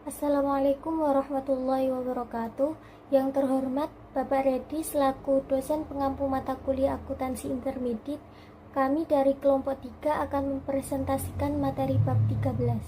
Assalamualaikum warahmatullahi wabarakatuh. Yang terhormat Bapak Redi selaku dosen pengampu mata kuliah akuntansi intermediate, kami dari kelompok 3 akan mempresentasikan materi bab 13.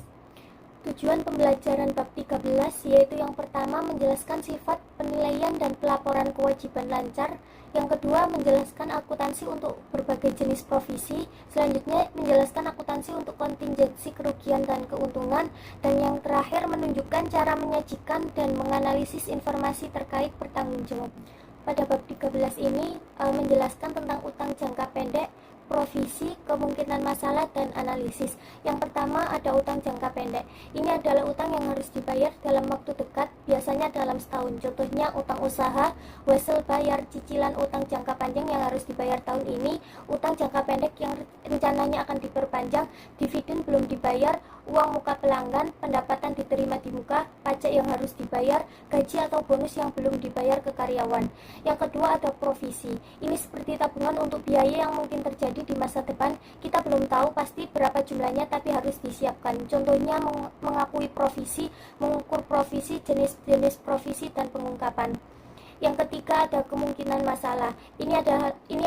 Tujuan pembelajaran bab 13 yaitu yang pertama menjelaskan sifat penilaian dan pelaporan kewajiban lancar, yang kedua menjelaskan akuntansi untuk berbagai jenis profesi, selanjutnya menjelaskan akuntansi untuk kontingensi kerugian dan keuntungan, dan yang terakhir menunjukkan cara menyajikan dan menganalisis informasi terkait bertanggung jawab. Pada bab 13 ini menjelaskan tentang utang jangka pendek, provisi, kemungkinan masalah, dan analisis. Yang pertama ada utang jangka pendek. Ini adalah utang yang harus dibayar dalam waktu dekat, biasanya dalam setahun. Contohnya utang usaha, wesel bayar, cicilan utang jangka panjang yang harus dibayar tahun ini, utang jangka pendek yang rencananya akan diperpanjang, dividen belum dibayar, uang muka pelanggan, pendapatan diterima di muka, pajak yang harus dibayar, gaji atau bonus yang belum dibayar ke karyawan. Yang kedua ada provisi. Ini seperti tabungan untuk biaya yang mungkin terjadi di masa depan. Kita belum tahu pasti berapa jumlahnya, tapi harus disiapkan. Contohnya mengakui provisi, mengukur provisi, jenis-jenis provisi, dan pengungkapan. Yang ketiga ada kemungkinan masalah. Ini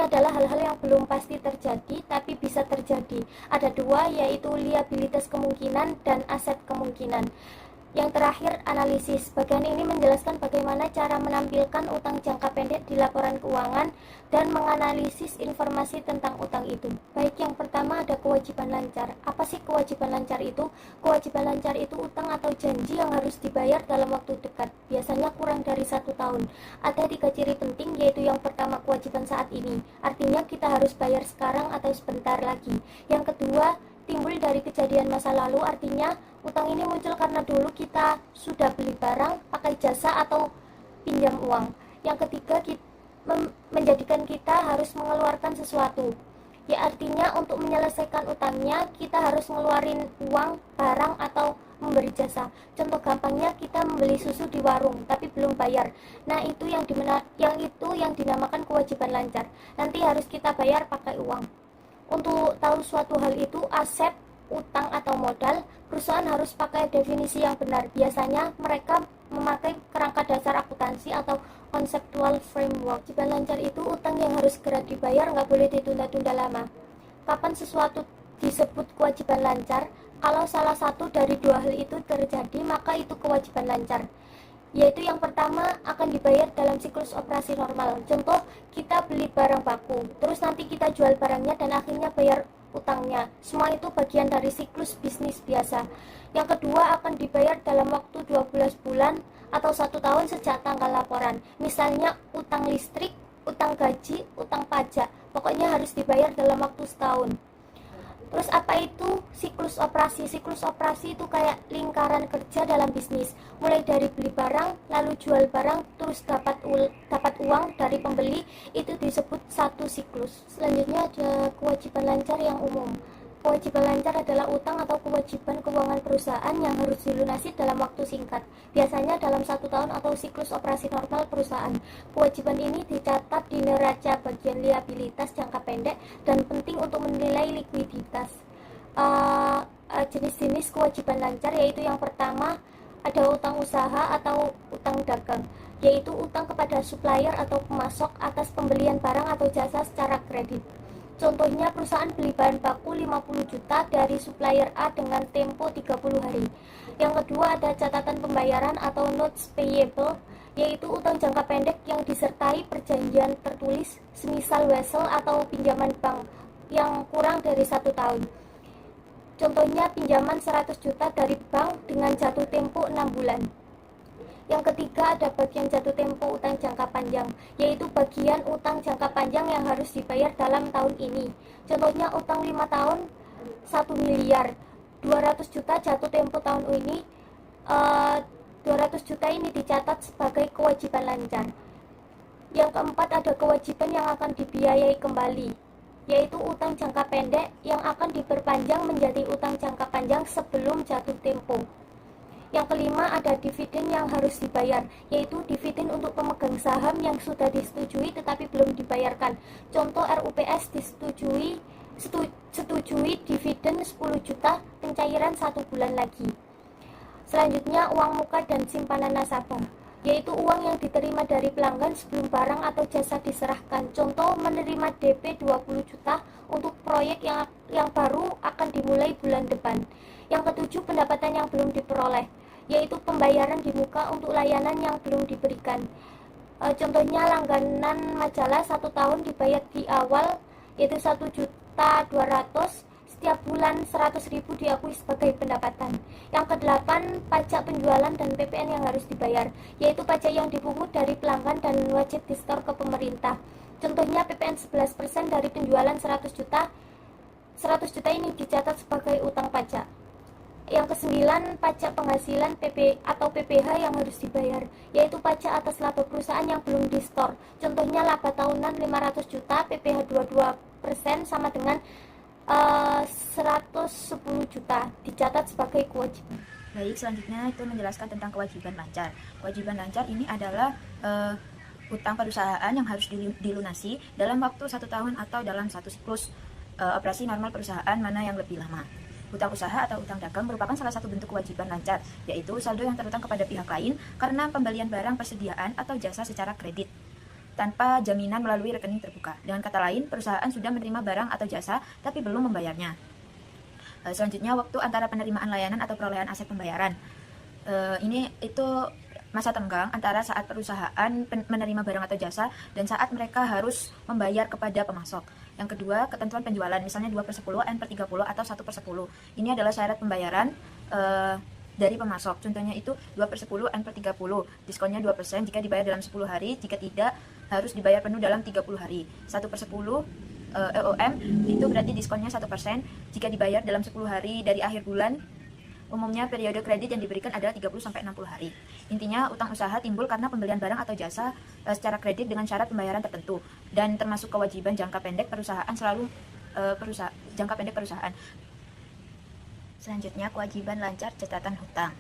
adalah hal-hal yang belum pasti terjadi tapi bisa terjadi. Ada dua, yaitu liabilitas kemungkinan dan aset kemungkinan. Yang terakhir analisis. Bagian ini menjelaskan bagaimana cara menampilkan utang jangka pendek di laporan keuangan dan menganalisis informasi tentang utang itu. Baik, yang pertama ada kewajiban lancar. Apa sih kewajiban lancar itu? Kewajiban lancar itu utang atau janji yang harus dibayar dalam waktu dekat, biasanya kurang dari 1 tahun. Ada 3 ciri penting, yaitu yang pertama kewajiban saat ini, artinya kita harus bayar sekarang atau sebentar lagi. Yang kedua timbul dari kejadian masa lalu, artinya utang ini muncul karena dulu kita sudah beli barang, pakai jasa, atau pinjam uang. Yang ketiga menjadikan kita harus mengeluarkan sesuatu, ya artinya untuk menyelesaikan utangnya kita harus ngeluarin uang, barang, atau memberi jasa. Contoh gampangnya kita membeli susu di warung tapi belum bayar. Nah itu yang dinamakan kewajiban lancar. Nanti harus kita bayar pakai uang. Untuk tahu suatu hal itu aset, utang, atau modal, perusahaan harus pakai definisi yang benar. Biasanya mereka memakai kerangka dasar akuntansi atau conceptual framework. Kewajiban lancar itu utang yang harus segera dibayar, nggak boleh ditunda-tunda lama. Kapan sesuatu disebut kewajiban lancar? Kalau salah satu dari dua hal itu terjadi, maka itu kewajiban lancar. Yaitu yang pertama akan dibayar dalam siklus operasi normal. Contoh, kita beli barang baku, terus nanti kita jual barangnya dan akhirnya bayar utangnya. Semua itu bagian dari siklus bisnis biasa. Yang kedua akan dibayar dalam waktu 12 bulan atau 1 tahun sejak tanggal laporan. Misalnya utang listrik, utang gaji, utang pajak. Pokoknya harus dibayar dalam waktu setahun. Terus apa itu siklus operasi? Siklus operasi itu kayak lingkaran kerja dalam bisnis. Mulai dari beli barang, lalu jual barang, terus dapat uang dari pembeli, itu disebut satu siklus. Selanjutnya ada kewajiban lancar yang umum. Kewajiban lancar adalah utang atau kewajiban keuangan perusahaan yang harus dilunasi dalam waktu singkat, biasanya dalam 1 tahun atau siklus operasi normal perusahaan. Kewajiban ini dicatat di neraca bagian liabilitas jangka pendek dan penting untuk menilai likuiditas. Jenis-jenis kewajiban lancar yaitu yang pertama ada utang usaha atau utang dagang, yaitu utang kepada supplier atau pemasok atas pembelian barang atau jasa secara kredit. Contohnya perusahaan beli bahan baku 50 juta dari supplier A dengan tempo 30 hari. Yang kedua ada catatan pembayaran atau notes payable, yaitu utang jangka pendek yang disertai perjanjian tertulis, semisal wesel atau pinjaman bank yang kurang dari 1 tahun. Contohnya pinjaman 100 juta dari bank dengan jatuh tempo 6 bulan. Yang ketiga ada bagian jatuh tempo utang jangka panjang, yaitu bagian utang jangka panjang yang harus dibayar dalam tahun ini. Contohnya utang 5 tahun 1 miliar, 200 juta jatuh tempo tahun ini. 200 juta ini dicatat sebagai kewajiban lancar. Yang keempat ada kewajiban yang akan dibiayai kembali, yaitu utang jangka pendek yang akan diperpanjang menjadi utang jangka panjang sebelum jatuh tempo. Yang kelima ada dividen yang harus dibayar, yaitu dividen untuk pemegang saham yang sudah disetujui tetapi belum dibayarkan. Contoh RUPS setujui dividen 10 juta, pencairan 1 bulan lagi. Selanjutnya, uang muka dan simpanan nasabah, yaitu uang yang diterima dari pelanggan sebelum barang atau jasa diserahkan. Contoh, menerima DP 20 juta untuk proyek yang baru akan dimulai bulan depan. Yang ketujuh, pendapatan yang belum diperoleh, yaitu pembayaran di muka untuk layanan yang belum diberikan. Contohnya, langganan majalah 1 tahun dibayar di awal, yaitu 1.200.000, setiap bulan 100.000 diakui sebagai pendapatan. Yang kedelapan, pajak penjualan dan PPN yang harus dibayar, yaitu pajak yang dipungut dari pelanggan dan wajib disetor ke pemerintah. Contohnya, PPN 11% dari penjualan 100 juta. 100 juta ini dicatat sebagai utang pajak. Yang kesembilan, pajak penghasilan PP atau PPH yang harus dibayar, yaitu pajak atas laba perusahaan yang belum disetor. Contohnya, laba tahunan 500 juta, PPH 22% sama dengan 110 juta, dicatat sebagai kewajiban. Baik, selanjutnya itu menjelaskan tentang kewajiban lancar. Kewajiban lancar ini adalah utang perusahaan yang harus dilunasi dalam waktu 1 tahun atau dalam 1 siklus operasi normal perusahaan, mana yang lebih lama. Utang usaha atau utang dagang merupakan salah satu bentuk kewajiban lancar, yaitu saldo yang terutang kepada pihak lain karena pembelian barang, persediaan, atau jasa secara kredit tanpa jaminan melalui rekening terbuka. Dengan kata lain, perusahaan sudah menerima barang atau jasa tapi belum membayarnya. Selanjutnya, waktu antara penerimaan layanan atau perolehan aset pembayaran. Ini itu masa tenggang antara saat perusahaan menerima barang atau jasa dan saat mereka harus membayar kepada pemasok. Yang kedua, ketentuan penjualan, misalnya 2/10, N/30, atau 1/10. Ini adalah syarat pembayaran dari pemasok. Contohnya itu 2/10, N/30, diskonnya 2% jika dibayar dalam 10 hari, jika tidak harus dibayar penuh dalam 30 hari. 1/10 EOM itu berarti diskonnya 1% jika dibayar dalam 10 hari dari akhir bulan. Umumnya periode kredit yang diberikan adalah 30-60 hari. Intinya, utang usaha timbul karena pembelian barang atau jasa secara kredit dengan syarat pembayaran tertentu dan termasuk kewajiban jangka pendek perusahaan jangka pendek perusahaan. Selanjutnya, kewajiban lancar catatan hutang.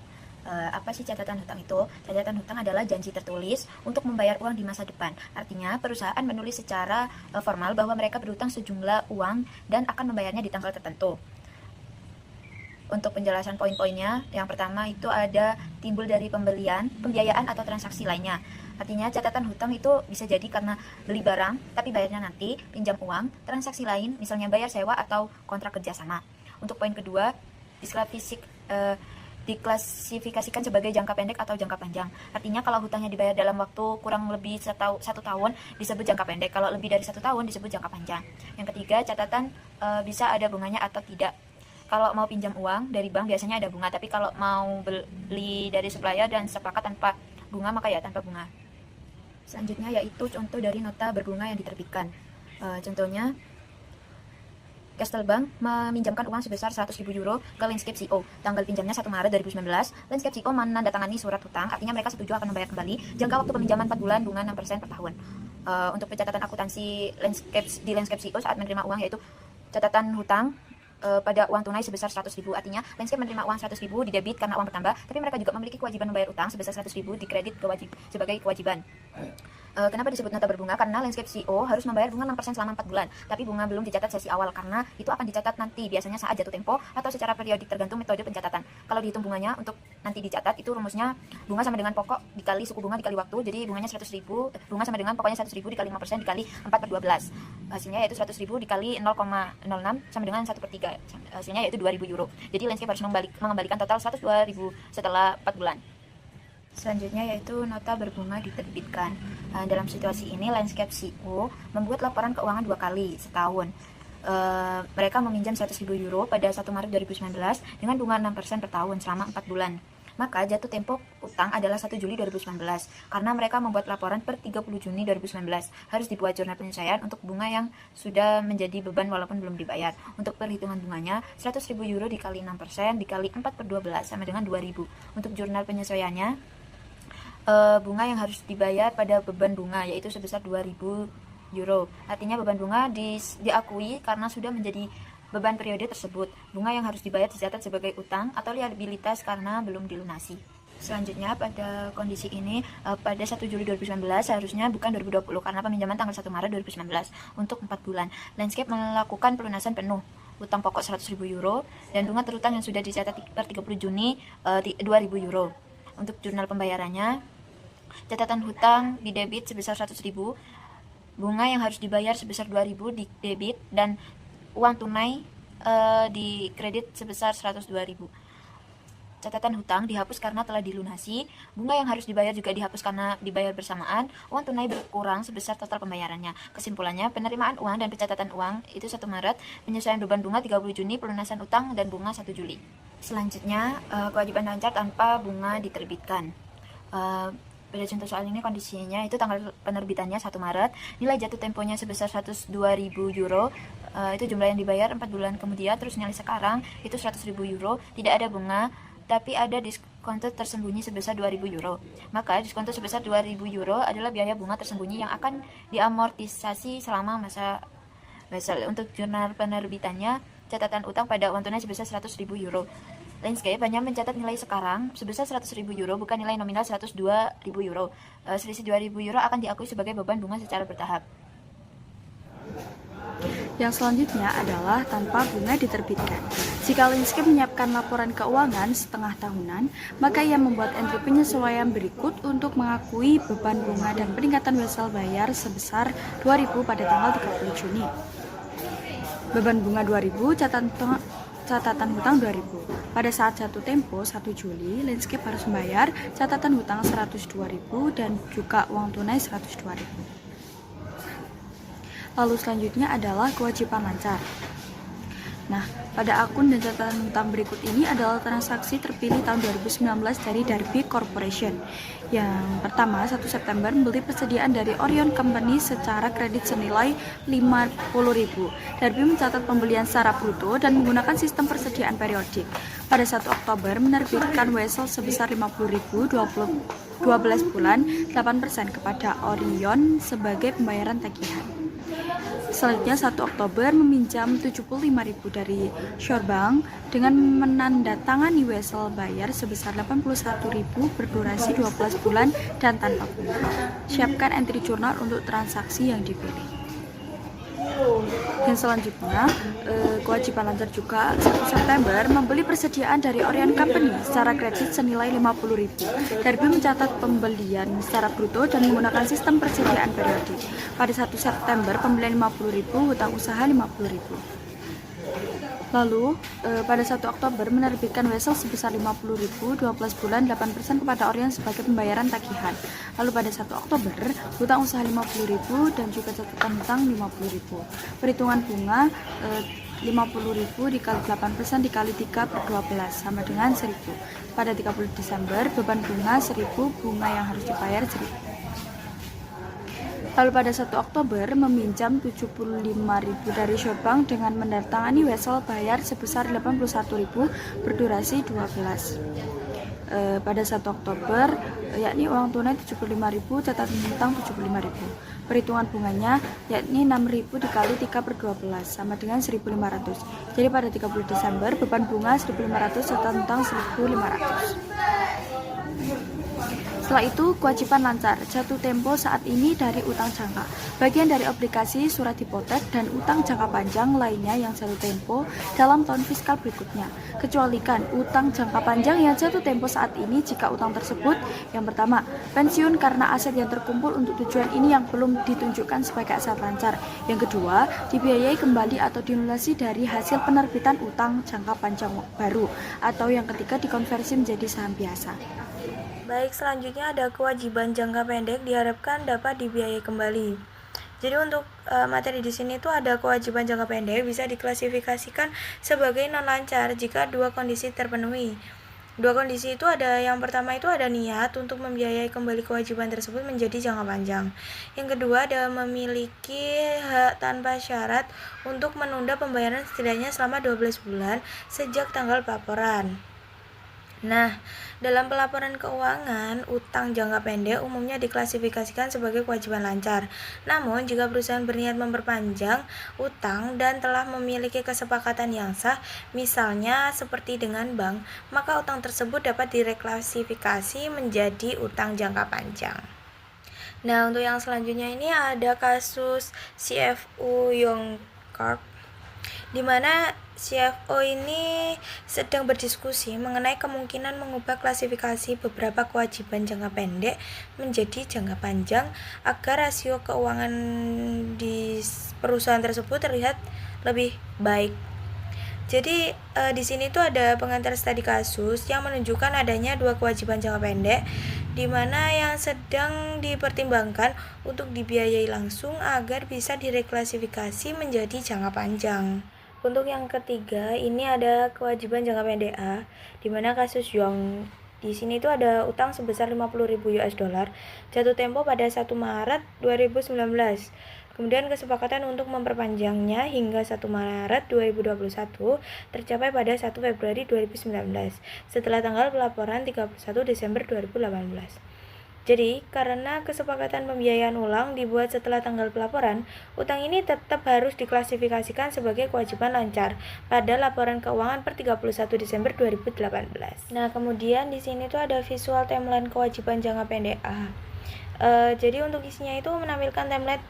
Apa sih catatan hutang itu? Catatan hutang adalah janji tertulis untuk membayar uang di masa depan. Artinya, perusahaan menulis secara formal bahwa mereka berhutang sejumlah uang dan akan membayarnya di tanggal tertentu. Untuk penjelasan poin-poinnya, yang pertama itu ada timbul dari pembiayaan atau transaksi lainnya. Artinya, catatan hutang itu bisa jadi karena beli barang tapi bayarnya nanti, pinjam uang, transaksi lain, misalnya bayar sewa atau kontrak kerjasama. Untuk poin kedua, diklasifikasikan sebagai jangka pendek atau jangka panjang. Artinya, kalau hutangnya dibayar dalam waktu kurang lebih 1 tahun disebut jangka pendek, kalau lebih dari 1 tahun disebut jangka panjang. Yang ketiga, catatan bisa ada bunganya atau tidak. Kalau mau pinjam uang dari bank biasanya ada bunga, tapi kalau mau beli dari supplier dan sepakat tanpa bunga, maka ya tanpa bunga. Selanjutnya yaitu contoh dari nota berbunga yang diterbitkan. Contohnya, Castelbank meminjamkan uang sebesar 100.000 euro ke Landscape CO. Tanggal pinjamnya 1 Maret 2019. Landscape CO menandatangani surat hutang, artinya mereka setuju akan membayar kembali. Jangka waktu peminjaman 4 bulan, bunga 6% per tahun. Untuk pencatatan akuntansi di Landscape CO saat menerima uang yaitu catatan hutang pada uang tunai sebesar 100.000. Artinya, Landscape menerima uang 100.000 di debit karena uang bertambah, tapi mereka juga memiliki kewajiban membayar utang sebesar 100.000 di kredit sebagai kewajiban. Kenapa disebut nota berbunga? Karena Landscape CO harus membayar bunga 6% selama 4 bulan, tapi bunga belum dicatat sesi awal karena itu akan dicatat nanti, biasanya saat jatuh tempo atau secara periodik tergantung metode pencatatan. Kalau dihitung bunganya untuk nanti dicatat, itu rumusnya bunga sama dengan pokok dikali suku bunga dikali waktu, jadi bunganya 100.000, bunga sama dengan pokoknya 100.000 dikali 5% dikali 4/12. Hasilnya yaitu 100.000 dikali 0,06 sama dengan 1/3. Hasilnya yaitu 2.000 euro. Jadi Landscape harus mengembalikan total 102.000 setelah 4 bulan. Selanjutnya yaitu nota berbunga diterbitkan. Dalam situasi ini, Landscape CO membuat laporan keuangan 2 kali setahun. Mereka meminjam 100.000 euro pada 1 Maret 2019 dengan bunga 6% per tahun selama 4 bulan. Maka jatuh tempo utang adalah 1 Juli 2019 karena mereka membuat laporan per 30 Juni 2019. Harus dibuat jurnal penyesuaian untuk bunga yang sudah menjadi beban walaupun belum dibayar. Untuk perhitungan bunganya, 100.000 euro dikali 6% dikali 4/12 sama dengan 2.000. Untuk jurnal penyesuaiannya, bunga yang harus dibayar pada beban bunga yaitu sebesar 2.000 euro. Artinya beban bunga diakui karena sudah menjadi beban periode tersebut. Bunga yang harus dibayar dicatat sebagai utang atau liabilitas karena belum dilunasi. Selanjutnya, pada kondisi ini pada 1 Juli 2019 seharusnya bukan 2020 karena peminjaman tanggal 1 Maret 2019 untuk 4 bulan. Landscape melakukan pelunasan penuh hutang pokok 100.000 euro, dan bunga terutang yang sudah dicatat per 30 Juni 2.000 euro. Untuk jurnal pembayarannya, catatan hutang di debit sebesar 100.000, bunga yang harus dibayar sebesar 2.000 di debit, dan uang tunai di kredit sebesar 102.000. Catatan hutang dihapus karena telah dilunasi, bunga yang harus dibayar juga dihapus karena dibayar bersamaan, uang tunai berkurang sebesar total pembayarannya. Kesimpulannya, penerimaan uang dan pencatatan uang itu 1 Maret, penyesuaian beban bunga 30 Juni, pelunasan utang dan bunga 1 Juli. Selanjutnya, kewajiban lancar tanpa bunga diterbitkan. Pada contoh soal ini kondisinya itu tanggal penerbitannya 1 Maret, nilai jatuh temponya sebesar 102.000 euro, itu jumlah yang dibayar 4 bulan kemudian, terus nilai sekarang itu 100.000 euro, tidak ada bunga, tapi ada diskonto tersembunyi sebesar 2.000 euro. Maka diskonto sebesar 2.000 euro adalah biaya bunga tersembunyi yang akan diamortisasi selama masa basal. Untuk jurnal penerbitannya, catatan utang pada uang tunai sebesar 100.000 euro. Landscape hanya mencatat nilai sekarang sebesar 100.000 euro, bukan nilai nominal 102.000 euro. Selisih 2.000 euro akan diakui sebagai beban bunga secara bertahap. Yang selanjutnya adalah tanpa bunga diterbitkan. Jika Landscape menyiapkan laporan keuangan setengah tahunan, maka ia membuat entry penyesuaian berikut untuk mengakui beban bunga dan peningkatan wesel bayar sebesar 2.000 pada tanggal 30 Juni. Beban bunga 2.000, catatan hutang 2.000. Pada saat jatuh tempo 1 Juli, Landscape harus membayar catatan hutang 102.000 dan juga uang tunai 102.000. Lalu selanjutnya adalah kewajiban lancar. Nah, pada akun dan catatan hutang berikut ini adalah transaksi terpilih tahun 2019 dari Darby Corporation. Yang pertama, 1 September membeli persediaan dari Orion Company secara kredit senilai 50.000. Darby mencatat pembelian secara bruto dan menggunakan sistem persediaan periodik. Pada 1 Oktober menerbitkan wesel sebesar 50.000 12 bulan 8% kepada Orion sebagai pembayaran tagihan. Selanjutnya 1 Oktober meminjam 75.000 dari Shorebank dengan menandatangani wesel bayar sebesar 81.000 berdurasi 12 bulan dan tanpa bunga. Siapkan entry jurnal untuk transaksi yang dipilih. Dan selanjutnya kewajiban lancar juga 1 September membeli persediaan dari Orion Company secara kredit senilai 50.000. Darby mencatat pembelian secara bruto dan menggunakan sistem persediaan periodik. Pada 1 September pembelian 50.000, hutang usaha 50.000. Lalu pada 1 Oktober menerbitkan wesel sebesar 50.000 12 bulan 8% kepada Orion sebagai pembayaran tagihan. Lalu pada 1 Oktober hutang usaha 50.000 dan juga catatan hutang 50.000. Perhitungan bunga 50.000 dikali 8% dikali 3 per 12 sama dengan 1.000. Pada 30 Desember beban bunga 1.000, bunga yang harus dibayar 1.000. Lalu pada 1 Oktober meminjam 75.000 dari Shorebank dengan mendatangani wesel bayar sebesar 81.000 berdurasi 12. Pada 1 Oktober yakni uang tunai 75.000, catatan hutang 75.000. Perhitungan bunganya yakni 6.000 dikali 3 per 12 sama dengan 1.500. Jadi pada 30 Desember beban bunga 1.500, catatan hutang 1.500. Setelah itu, kewajiban lancar jatuh tempo saat ini dari utang jangka, bagian dari obligasi, surat hipotek, dan utang jangka panjang lainnya yang jatuh tempo dalam tahun fiskal berikutnya. Kecualikan utang jangka panjang yang jatuh tempo saat ini jika utang tersebut, yang pertama, pensiun karena aset yang terkumpul untuk tujuan ini yang belum ditunjukkan sebagai aset lancar. Yang kedua, dibiayai kembali atau dilunasi dari hasil penerbitan utang jangka panjang baru. Atau yang ketiga, dikonversi menjadi saham biasa. Baik, selanjutnya ada kewajiban jangka pendek diharapkan dapat dibiayai kembali. Jadi untuk materi di sini tuh ada kewajiban jangka pendek bisa diklasifikasikan sebagai non lancar jika dua kondisi terpenuhi. Dua kondisi itu ada, yang pertama itu ada niat untuk membiayai kembali kewajiban tersebut menjadi jangka panjang. Yang kedua ada memiliki hak tanpa syarat untuk menunda pembayaran setidaknya selama 12 bulan sejak tanggal pelaporan. Nah, dalam pelaporan keuangan, utang jangka pendek umumnya diklasifikasikan sebagai kewajiban lancar. Namun, jika perusahaan berniat memperpanjang utang dan telah memiliki kesepakatan yang sah, misalnya seperti dengan bank, maka utang tersebut dapat direklasifikasi menjadi utang jangka panjang. Nah, untuk yang selanjutnya ini ada kasus CFU Yongcorp. di mana CFO ini sedang berdiskusi mengenai kemungkinan mengubah klasifikasi beberapa kewajiban jangka pendek menjadi jangka panjang agar rasio keuangan di perusahaan tersebut terlihat lebih baik. Jadi di sini tuh ada pengantar studi kasus yang menunjukkan adanya dua kewajiban jangka pendek di mana yang sedang dipertimbangkan untuk dibiayai langsung agar bisa direklasifikasi menjadi jangka panjang. Untuk yang ketiga, ini ada kewajiban jangka pendek A, di mana kasus Yong. Di sini tuh ada utang sebesar 50.000 US dollar, jatuh tempo pada 1 Maret 2019. Kemudian kesepakatan untuk memperpanjangnya hingga 1 Maret 2021 tercapai pada 1 Februari 2019 setelah tanggal pelaporan 31 Desember 2018. Jadi, karena kesepakatan pembiayaan ulang dibuat setelah tanggal pelaporan, utang ini tetap harus diklasifikasikan sebagai kewajiban lancar pada laporan keuangan per 31 Desember 2018. Nah, kemudian di sini tuh ada visual timeline kewajiban jangka pendek A. Jadi untuk isinya itu menampilkan timeline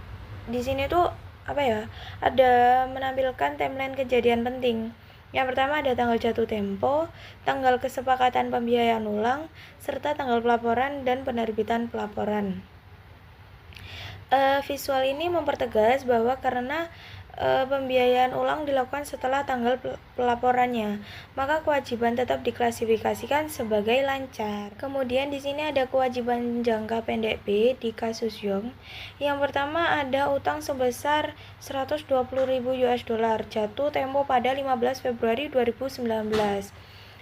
di sini tuh ada menampilkan timeline kejadian penting. Yang pertama ada tanggal jatuh tempo, tanggal kesepakatan pembiayaan ulang, serta tanggal pelaporan dan penerbitan pelaporan. Visual ini mempertegas bahwa karena pembiayaan ulang dilakukan setelah tanggal pelaporannya, maka kewajiban tetap diklasifikasikan sebagai lancar. Kemudian di sini ada kewajiban jangka pendek B di kasus Yong. Yang pertama ada utang sebesar 120.000 US dollar jatuh tempo pada 15 Februari 2019.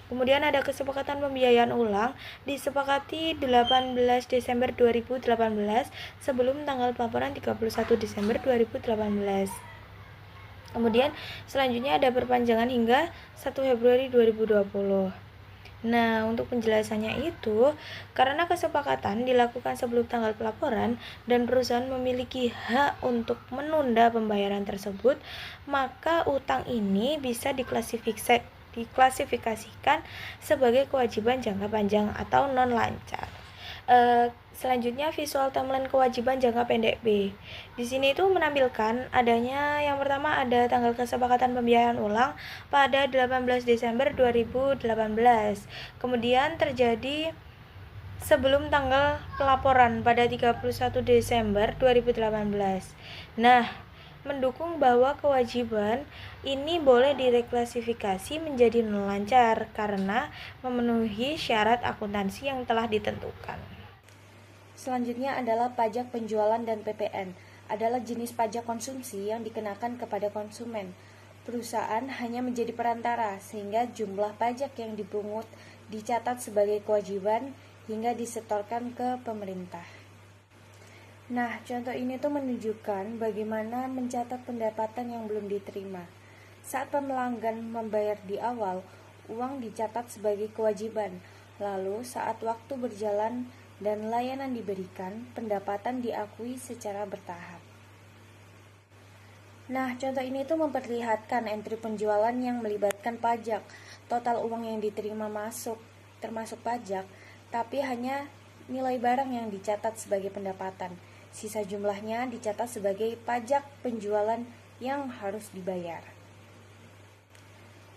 Kemudian ada kesepakatan pembiayaan ulang disepakati 18 Desember 2018 sebelum tanggal pelaporan 31 Desember 2018. Kemudian selanjutnya ada perpanjangan hingga 1 Februari 2020. Nah, untuk penjelasannya itu, karena kesepakatan dilakukan sebelum tanggal pelaporan dan perusahaan memiliki hak untuk menunda pembayaran tersebut, maka utang ini bisa diklasifikasikan sebagai kewajiban jangka panjang atau non-lancar. Selanjutnya visual timeline kewajiban jangka pendek B. Di sini itu menampilkan adanya yang pertama ada tanggal kesepakatan pembiayaan ulang pada 18 Desember 2018. Kemudian terjadi sebelum tanggal pelaporan pada 31 Desember 2018. Nah, mendukung bahwa kewajiban ini boleh direklasifikasi menjadi non-lancar karena memenuhi syarat akuntansi yang telah ditentukan. Selanjutnya adalah pajak penjualan dan PPN. Adalah jenis pajak konsumsi yang dikenakan kepada konsumen. Perusahaan hanya menjadi perantara sehingga jumlah pajak yang dipungut dicatat sebagai kewajiban hingga disetorkan ke pemerintah. Nah, contoh ini tuh menunjukkan bagaimana mencatat pendapatan yang belum diterima. Saat pelanggan membayar di awal, uang dicatat sebagai kewajiban. Lalu, saat waktu berjalan dan layanan diberikan, pendapatan diakui secara bertahap. Nah, contoh ini tuh memperlihatkan entry penjualan yang melibatkan pajak. Total uang yang diterima masuk, termasuk pajak, tapi hanya nilai barang yang dicatat sebagai pendapatan. Sisa jumlahnya dicatat sebagai pajak penjualan yang harus dibayar.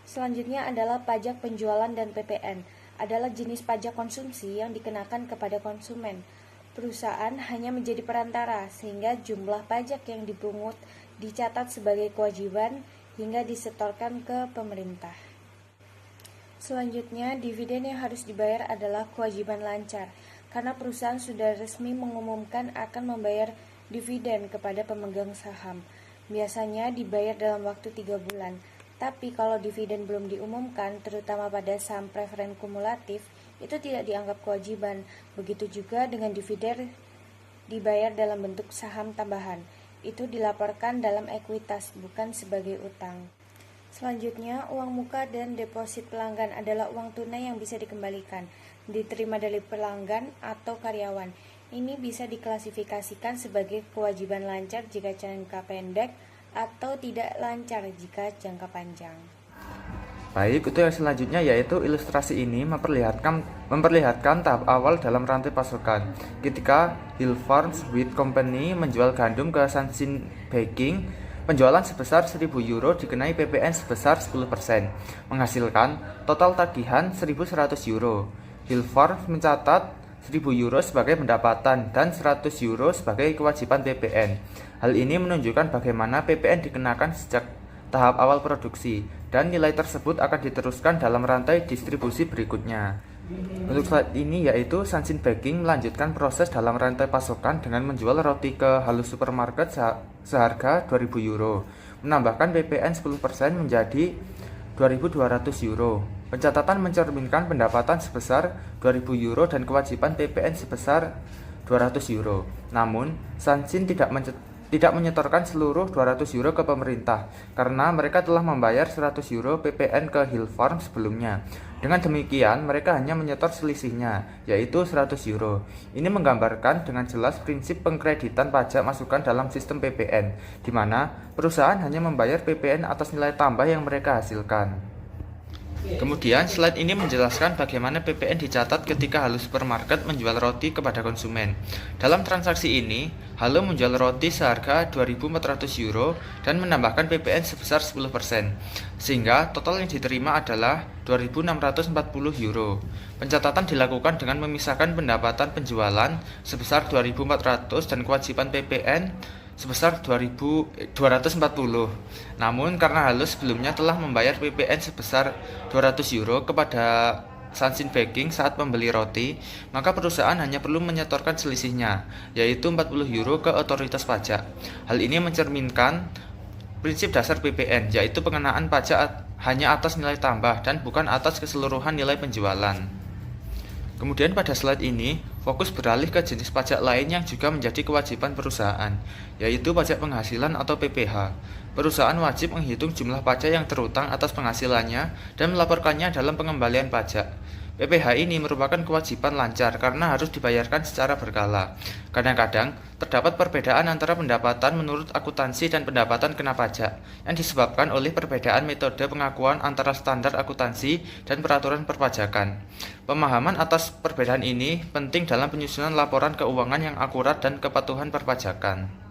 Selanjutnya adalah pajak penjualan dan PPN. Adalah jenis pajak konsumsi yang dikenakan kepada konsumen. Perusahaan hanya menjadi perantara sehingga jumlah pajak yang dipungut dicatat sebagai kewajiban hingga disetorkan ke pemerintah. Selanjutnya, dividen yang harus dibayar adalah kewajiban lancar karena perusahaan sudah resmi mengumumkan akan membayar dividen kepada pemegang saham. Biasanya dibayar dalam waktu 3 bulan. Tapi kalau dividen belum diumumkan, terutama pada saham preferen kumulatif, itu tidak dianggap kewajiban. Begitu juga dengan dividen dibayar dalam bentuk saham tambahan. Itu dilaporkan dalam ekuitas, bukan sebagai utang. Selanjutnya, uang muka dan deposit pelanggan adalah uang tunai yang bisa dikembalikan, diterima dari pelanggan atau karyawan. Ini bisa diklasifikasikan sebagai kewajiban lancar jika jangka pendek, atau tidak lancar jika jangka panjang. Baik, untuk yang selanjutnya yaitu ilustrasi ini memperlihatkan tahap awal dalam rantai pasokan. Ketika Hill Farms Wheat Company menjual gandum ke Sunshine Baking, Penjualan sebesar 1.000 euro dikenai PPN sebesar 10%, menghasilkan total tagihan 1.100 euro. Hilfarm mencatat 1.000 euro sebagai pendapatan dan 100 euro sebagai kewajiban PPN. Hal ini menunjukkan bagaimana PPN dikenakan sejak tahap awal produksi, dan nilai tersebut akan diteruskan dalam rantai distribusi berikutnya. Untuk slide ini yaitu Sunshine Baking melanjutkan proses dalam rantai pasokan dengan menjual roti ke halus supermarket seharga 2.000 euro, menambahkan PPN 10% menjadi 2.200 euro. Pencatatan mencerminkan pendapatan sebesar 2.000 euro dan kewajiban PPN sebesar 200 euro. Namun, Sunshine tidak menyetorkan seluruh 200 euro ke pemerintah karena mereka telah membayar 100 euro PPN ke Hilfarm sebelumnya. Dengan demikian, mereka hanya menyetor selisihnya, yaitu 100 euro. Ini menggambarkan dengan jelas prinsip pengkreditan pajak masukan dalam sistem PPN, di mana perusahaan hanya membayar PPN atas nilai tambah yang mereka hasilkan. Kemudian, slide ini menjelaskan bagaimana PPN dicatat ketika Halo Supermarket menjual roti kepada konsumen. Dalam transaksi ini, Halo menjual roti seharga 2.400 euro dan menambahkan PPN sebesar 10%, sehingga total yang diterima adalah 2.640 euro. Pencatatan dilakukan dengan memisahkan pendapatan penjualan sebesar 2.400 dan kewajiban PPN sebesar 2.240. Namun karena Halo sebelumnya telah membayar PPN sebesar 200 euro kepada Sunshine Baking saat membeli roti, maka perusahaan hanya perlu menyetorkan selisihnya, yaitu 40 euro ke otoritas pajak. Hal ini mencerminkan prinsip dasar PPN, yaitu pengenaan pajak hanya atas nilai tambah dan bukan atas keseluruhan nilai penjualan. Kemudian pada slide ini, fokus beralih ke jenis pajak lain yang juga menjadi kewajiban perusahaan, yaitu pajak penghasilan atau PPh. Perusahaan wajib menghitung jumlah pajak yang terutang atas penghasilannya dan melaporkannya dalam pengembalian pajak. PPh ini merupakan kewajiban lancar karena harus dibayarkan secara berkala. Kadang-kadang, terdapat perbedaan antara pendapatan menurut akuntansi dan pendapatan kena pajak, yang disebabkan oleh perbedaan metode pengakuan antara standar akuntansi dan peraturan perpajakan. Pemahaman atas perbedaan ini penting dalam penyusunan laporan keuangan yang akurat dan kepatuhan perpajakan.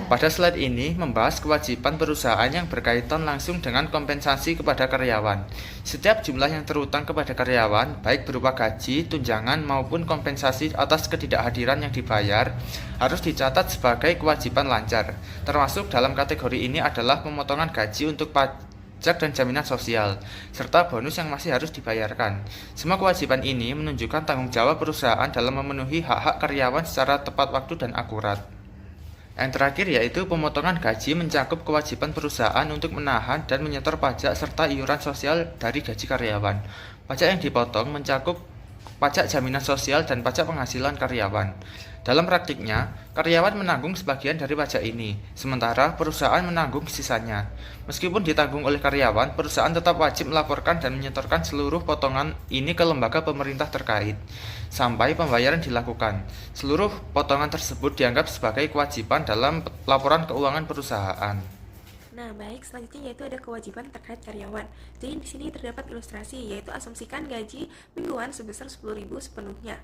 Pada slide ini membahas kewajiban perusahaan yang berkaitan langsung dengan kompensasi kepada karyawan. Setiap jumlah yang terutang kepada karyawan, baik berupa gaji, tunjangan, maupun kompensasi atas ketidakhadiran yang dibayar, harus dicatat sebagai kewajiban lancar. Termasuk dalam kategori ini adalah pemotongan gaji untuk pajak dan jaminan sosial, serta bonus yang masih harus dibayarkan. Semua kewajiban ini menunjukkan tanggung jawab perusahaan dalam memenuhi hak-hak karyawan secara tepat waktu dan akurat. Yang terakhir yaitu pemotongan gaji mencakup kewajiban perusahaan untuk menahan dan menyetor pajak serta iuran sosial dari gaji karyawan. Pajak yang dipotong mencakup pajak jaminan sosial dan pajak penghasilan karyawan. Dalam praktiknya, karyawan menanggung sebagian dari pajak ini, sementara perusahaan menanggung sisanya. Meskipun ditanggung oleh karyawan, perusahaan tetap wajib melaporkan dan menyetorkan seluruh potongan ini ke lembaga pemerintah terkait, sampai pembayaran dilakukan. Seluruh potongan tersebut dianggap sebagai kewajiban dalam laporan keuangan perusahaan. Nah, baik, selanjutnya yaitu ada kewajiban terkait karyawan. Jadi di sini terdapat ilustrasi, yaitu asumsikan gaji mingguan sebesar 10.000 sepenuhnya.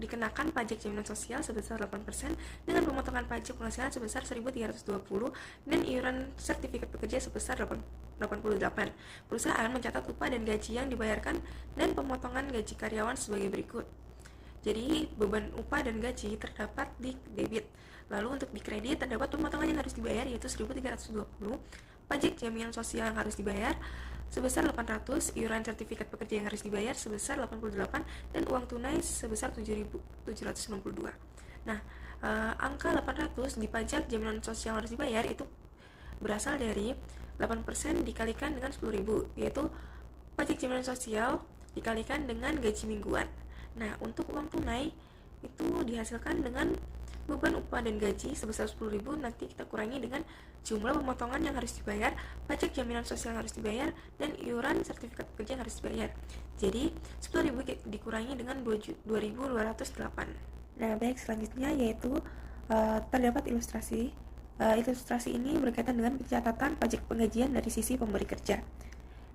Dikenakan pajak jaminan sosial sebesar 8% dengan pemotongan pajak penghasilan sebesar 1.320 dan iuran sertifikat pekerja sebesar 88. Perusahaan mencatat upah dan gaji yang dibayarkan dan pemotongan gaji karyawan sebagai berikut. Jadi beban upah dan gaji terdapat di debit. Lalu untuk di kredit terdapat pemotongan yang harus dibayar yaitu 1.320, pajak jaminan sosial yang harus dibayar sebesar 800, iuran sertifikat pekerja yang harus dibayar sebesar 88, dan uang tunai sebesar 7.792. Nah, angka 800 di pajak jaminan sosial yang harus dibayar itu berasal dari 8% dikalikan dengan 10.000, yaitu pajak jaminan sosial dikalikan dengan gaji mingguan. Nah, untuk uang tunai itu dihasilkan dengan beban upah dan gaji sebesar 10.000 nanti kita kurangi dengan jumlah pemotongan yang harus dibayar, pajak jaminan sosial yang harus dibayar, dan iuran sertifikat pekerja yang harus dibayar. Jadi 10.000 dikurangi dengan 2.208. Nah, baik, selanjutnya yaitu terdapat ilustrasi. Ilustrasi ini berkaitan dengan pencatatan pajak penggajian dari sisi pemberi kerja.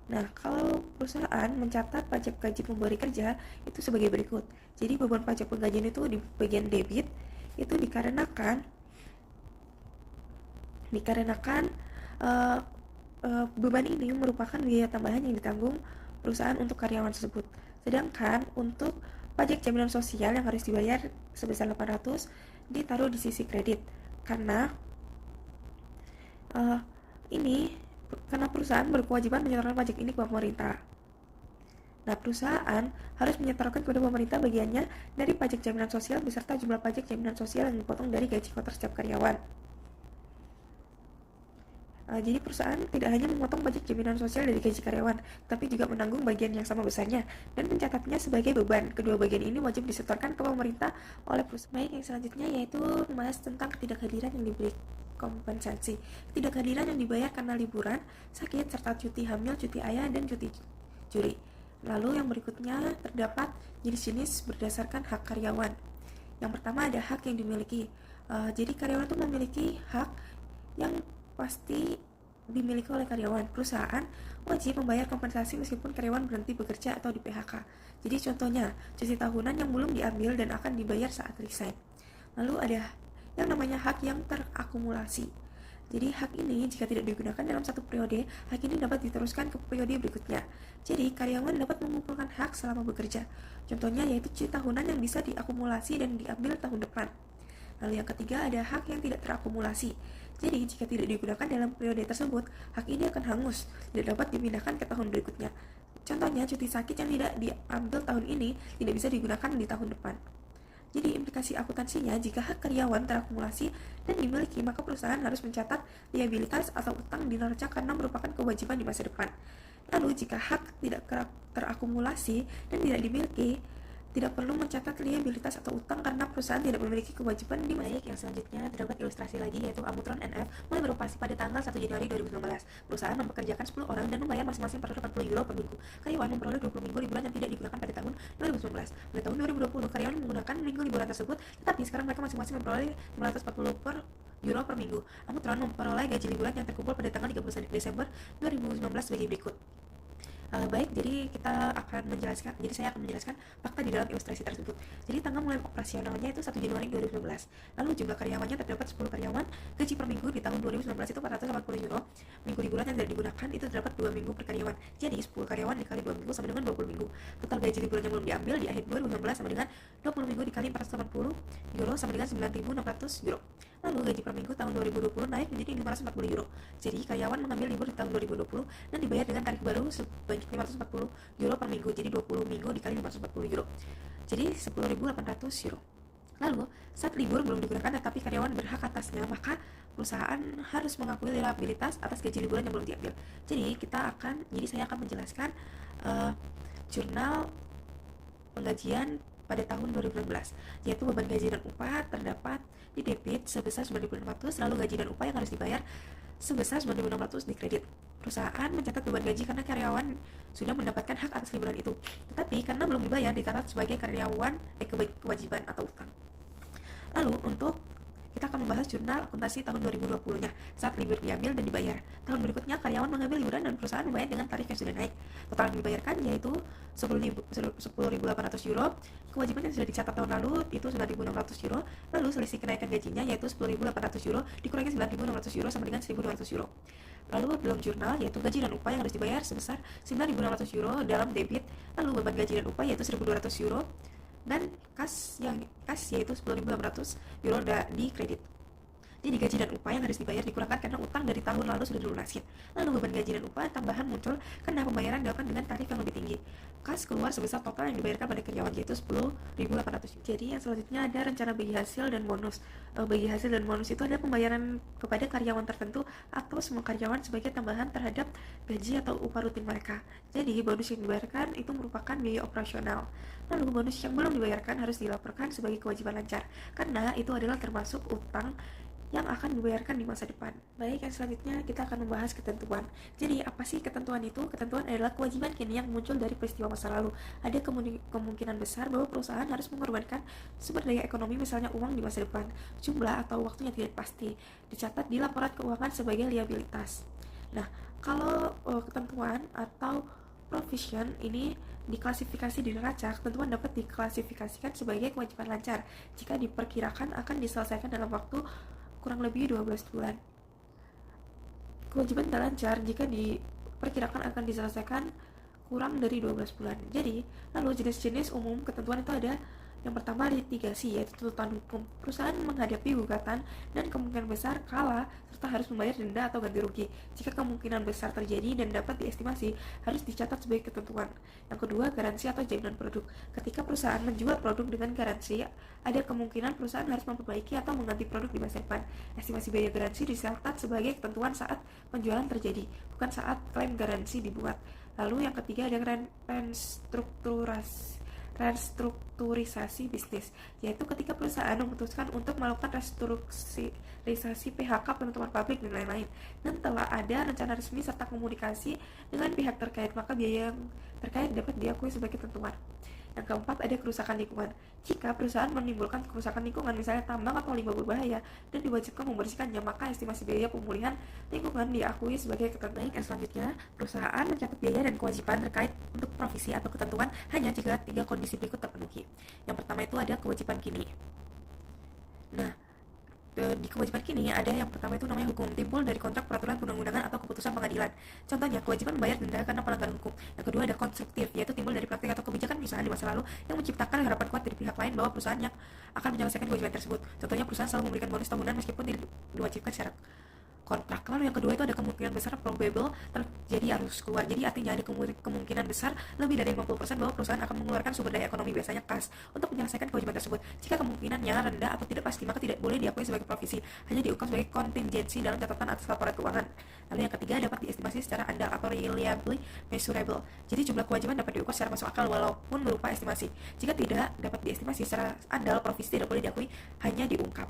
Nah, kalau perusahaan mencatat pajak gaji pemberi kerja itu sebagai berikut. Jadi beban pajak penggajian itu di bagian debit itu dikarenakan dikarenakan beban ini merupakan biaya tambahan yang ditanggung perusahaan untuk karyawan tersebut. Sedangkan untuk pajak jaminan sosial yang harus dibayar sebesar 800 ditaruh di sisi kredit karena karena perusahaan berkewajiban menyetorkan pajak ini ke pemerintah. Nah, perusahaan harus menyetorkan kepada pemerintah bagiannya dari pajak jaminan sosial beserta jumlah pajak jaminan sosial yang dipotong dari gaji kotor setiap karyawan. Jadi perusahaan tidak hanya memotong pajak jaminan sosial dari gaji karyawan, tapi juga menanggung bagian yang sama besarnya dan mencatatnya sebagai beban. Kedua bagian ini wajib disetorkan ke pemerintah oleh perusahaan. Baik, yang selanjutnya yaitu membahas tentang ketidakhadiran yang diberi kompensasi. Ketidakhadiran yang dibayar karena liburan, sakit, serta cuti hamil, cuti ayah, dan cuti curi. Lalu yang berikutnya terdapat jenis-jenis berdasarkan hak karyawan. Yang pertama ada hak yang dimiliki. Jadi karyawan itu memiliki hak yang pasti dimiliki oleh karyawan. Perusahaan wajib membayar kompensasi meskipun karyawan berhenti bekerja atau di PHK. Jadi contohnya, cuti tahunan yang belum diambil dan akan dibayar saat resign. Lalu ada yang namanya hak yang terakumulasi. Jadi hak ini jika tidak digunakan dalam satu periode, hak ini dapat diteruskan ke periode berikutnya. Jadi karyawan dapat mengumpulkan hak selama bekerja. Contohnya yaitu cuti tahunan yang bisa diakumulasi dan diambil tahun depan. Lalu yang ketiga ada hak yang tidak terakumulasi. Jadi jika tidak digunakan dalam periode tersebut, hak ini akan hangus, tidak dapat dipindahkan ke tahun berikutnya. Contohnya cuti sakit yang tidak diambil tahun ini tidak bisa digunakan di tahun depan. Jadi implikasi akuntansinya, jika hak karyawan terakumulasi dan dimiliki, maka perusahaan harus mencatat liabilitas atau utang di neraca karena merupakan kewajiban di masa depan. Lalu jika hak tidak terakumulasi dan tidak dimiliki, tidak perlu mencatat liabilitas atau utang karena perusahaan tidak memiliki kewajiban di masa. Yang selanjutnya terdapat ilustrasi lagi yaitu Amutron NF mulai beroperasi pada tanggal 1 Januari 2019. Perusahaan mempekerjakan 10 orang dan membayar masing-masing 480 euro per minggu. Karyawan memperoleh 20 minggu liburan yang tidak digunakan pada tahun 2019. Pada tahun 2020 karyawan menggunakan minggu liburan tersebut, tetapi sekarang mereka masing-masing memperoleh 540 euro per minggu. Amutron memperoleh gaji liburan yang terkumpul pada tanggal 31 Desember 2019 sebagai berikut. Baik, jadi saya akan menjelaskan fakta di dalam ilustrasi tersebut. Jadi tanggal mulai operasionalnya itu 1 Januari 2019. Lalu jumlah karyawannya terdapat 10 karyawan. Gaji per minggu di tahun 2019 itu 480 euro. Minggu liburan yang tidak digunakan itu terdapat 2 minggu per karyawan. Jadi 10 karyawan dikali 2 minggu sama dengan 20 minggu. Total gaji liburan yang belum diambil di akhir 2019 sama dengan 20 minggu dikali 480 euro sama dengan 9.600 euro. Lalu gaji per minggu tahun 2020 naik menjadi 540 euro. Jadi karyawan mengambil libur di tahun 2020 dan dibayar dengan tarif baru sebanyak 540 euro per minggu. Jadi 20 minggu dikali 540 euro. Jadi 10.800 euro. Lalu saat libur belum digunakan tetapi karyawan berhak atasnya, maka perusahaan harus mengakui liabilitas atas gaji liburan yang belum diambil. Jadi saya akan menjelaskan jurnal penggajian pada tahun 2016, yaitu beban gaji dan upah terdapat di debit sebesar 9.600, lalu gaji dan upah yang harus dibayar sebesar 9.600 di kredit. Perusahaan mencatat beban gaji karena karyawan sudah mendapatkan hak atas liburan itu, tetapi karena belum dibayar dicatat sebagai kewajiban atau utang. Lalu kita akan membahas jurnal akuntansi tahun 2020-nya saat libur diambil dan dibayar. Tahun berikutnya karyawan mengambil liburan dan perusahaan membayar dengan tarif yang sudah naik. Total yang dibayarkan yaitu 10.800 euro. Kewajiban yang sudah dicatat tahun lalu itu 9.600 euro. Lalu selisih kenaikan gajinya yaitu 10.800 euro dikurangi 9.600 euro sama dengan 1.200 euro. Lalu dalam jurnal yaitu gaji dan upah yang harus dibayar sebesar 9.600 euro dalam debit. Lalu beban gaji dan upah yaitu 1.200 euro. Dan kas yaitu 10.800 euro di kredit. Jadi gaji dan upah yang harus dibayar dikurangkan karena utang dari tahun lalu sudah dilunasin. Lalu beban gaji dan upah tambahan muncul karena pembayaran dilakukan dengan tarif yang lebih tinggi. Kas keluar sebesar total yang dibayarkan pada karyawan yaitu 10.800. Jadi yang selanjutnya ada rencana bagi hasil dan bonus. Bagi hasil dan bonus itu ada pembayaran kepada karyawan tertentu atau semua karyawan sebagai tambahan terhadap gaji atau upah rutin mereka. Jadi bonus yang dibayarkan itu merupakan biaya operasional. Lalu bonus yang belum dibayarkan harus dilaporkan sebagai kewajiban lancar karena itu adalah termasuk utang yang akan dibayarkan di masa depan. Baik, yang selanjutnya kita akan membahas ketentuan. Jadi apa sih ketentuan itu? Ketentuan adalah kewajiban kini yang muncul dari peristiwa masa lalu. Ada kemungkinan besar bahwa perusahaan harus mengorbankan sumber daya ekonomi misalnya uang di masa depan. Jumlah atau waktunya tidak pasti. Dicatat di laporan keuangan sebagai liabilitas. Nah, kalau ketentuan atau provision ini diklasifikasi di neraca, ketentuan dapat diklasifikasikan sebagai kewajiban lancar jika diperkirakan akan diselesaikan dalam waktu kurang lebih 12 bulan. Kewajiban tak lancar jika diperkirakan akan diselesaikan kurang dari 12 bulan. Jadi, lalu jenis-jenis umum ketentuan itu ada yang pertama litigasi, yaitu tuntutan hukum. Perusahaan menghadapi gugatan dan kemungkinan besar kalah serta harus membayar denda atau ganti rugi. Jika kemungkinan besar terjadi dan dapat diestimasi, harus dicatat sebagai ketentuan. Yang kedua, garansi atau jaminan produk. Ketika perusahaan menjual produk dengan garansi, ada kemungkinan perusahaan harus memperbaiki atau mengganti produk di masa depan. Estimasi biaya garansi dicatat sebagai ketentuan saat penjualan terjadi, bukan saat klaim garansi dibuat. Lalu yang ketiga ada restrukturisasi bisnis, yaitu ketika perusahaan memutuskan untuk melakukan restrukturisasi PHK, penutupan pabrik, dan lain-lain, dan telah ada rencana resmi serta komunikasi dengan pihak terkait, maka biaya yang terkait dapat diakui sebagai ketentuan. Yang keempat ada kerusakan lingkungan. Jika perusahaan menimbulkan kerusakan lingkungan, misalnya tambang atau limbah berbahaya, dan diwajibkan membersihkannya, maka estimasi biaya pemulihan lingkungan diakui sebagai ketentuan. Yang selanjutnya, perusahaan mencatat biaya dan kewajiban terkait untuk provisi atau ketentuan hanya jika 3 kondisi berikut terpenuhi. Yang pertama itu ada kewajiban kini. Nah, di kewajiban kini ada yang pertama itu namanya hukum, timbul dari kontrak, peraturan perundang-undangan, atau keputusan pengadilan. Contohnya, kewajiban membayar denda karena pelanggaran hukum. Yang kedua ada konstruktif, yaitu timbul dari praktik atau kebijakan perusahaan di masa lalu yang menciptakan harapan kuat dari pihak lain bahwa perusahaannya akan menyelesaikan kewajiban tersebut. Contohnya, perusahaan selalu memberikan bonus tahunan meskipun tidak diwajibkan secara kontrak. Lalu yang kedua itu ada kemungkinan besar probable terjadi arus keluar. Jadi artinya ada kemungkinan besar lebih dari 50% bahwa perusahaan akan mengeluarkan sumber daya ekonomi, biasanya kas, untuk menyelesaikan kewajiban tersebut. Jika kemungkinannya rendah atau tidak pasti, maka tidak boleh diakui sebagai provisi, hanya diukur sebagai kontingensi dalam catatan atas laporan keuangan. Lalu yang ketiga dapat diestimasi secara andal atau reliably measurable. Jadi jumlah kewajiban dapat diukur secara masuk akal walaupun berupa estimasi. Jika tidak dapat diestimasi secara andal, provisi tidak boleh diakui, hanya diungkap.